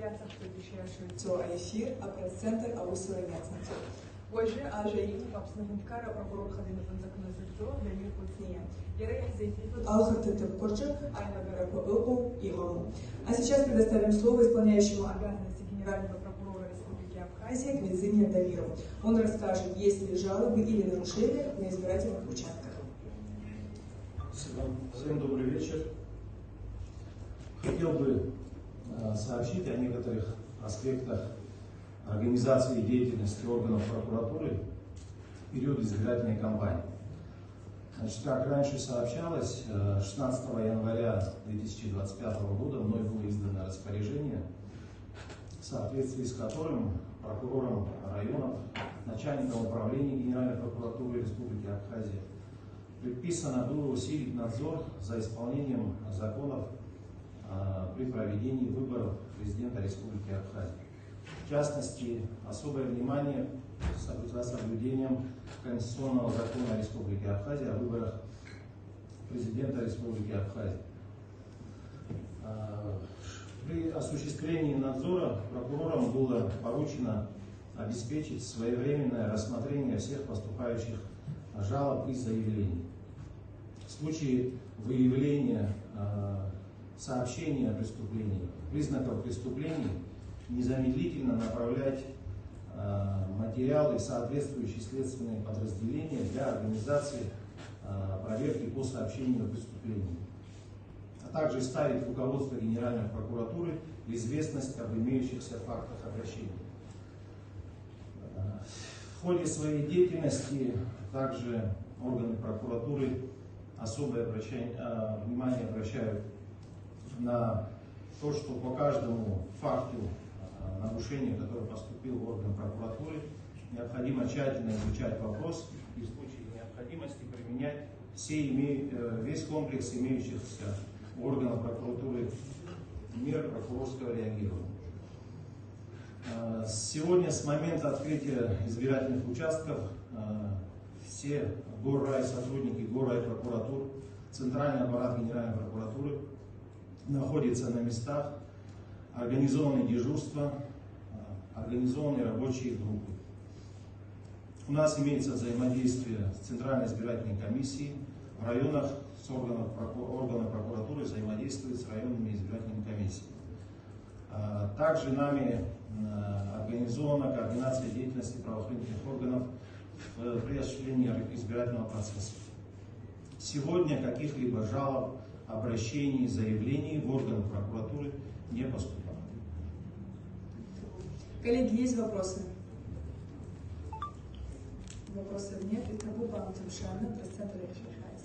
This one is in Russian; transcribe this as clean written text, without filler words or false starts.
So I hear a presenter a usuranyatsınca. Hoje a AGI absolutamente cara para o Khadina Panzaknazito, Lemir Putния. Алхатete Порча, Айна Гарапабылку Игору. А сейчас предоставим слово исполняющему обязанности генерального прокурора Республики Абхазия Гвидзине Дамиру. Он расскажет, есть ли жалобы или нарушения на избирательных участках. Всем добрый вечер. Хотел бы сообщить о некоторых аспектах организации деятельности органов прокуратуры в период избирательной кампании. Значит, как раньше сообщалось, 16 января 2025 года мной было издано распоряжение, в соответствии с которым прокурором районов, начальником управления Генеральной прокуратуры Республики Абхазия предписано было усилить надзор за исполнением законов при проведении выборов президента Республики Абхазия. В частности, особое внимание за соблюдением Конституционного закона Республики Абхазия о выборах президента Республики Абхазия. При осуществлении надзора прокурорам было поручено обеспечить своевременное рассмотрение всех поступающих жалоб и заявлений. В случае выявления сообщения о преступлении, признаков преступлений, незамедлительно направлять материалы в соответствующие следственные подразделения для организации проверки по сообщению о преступлении, а также ставить руководство Генеральной прокуратуры в известность об имеющихся фактах обращения. В ходе своей деятельности также органы прокуратуры особое внимание обращают на то, что по каждому факту нарушения, которое поступило в орган прокуратуры, необходимо тщательно изучать вопрос и в случае необходимости применять весь комплекс имеющихся у органов прокуратуры мер прокурорского реагирования. Сегодня, с момента открытия избирательных участков, все горрай сотрудники горрай прокуратур, центральный аппарат Генеральной прокуратуры находится на местах, организованы дежурства, организованы рабочие группы. У нас имеется взаимодействие с Центральной избирательной комиссией, в районах с органами прокуратуры взаимодействует с районными избирательными комиссиями. Также нами организована координация деятельности правоохранительных органов при осуществлении избирательного процесса. Сегодня каких-либо жалоб, обращений, заявлений в органы прокуратуры не поступало. Коллеги, есть вопросы? Вопросов нет. И Прабхупан Тимшана, пресс-центр Абхазии.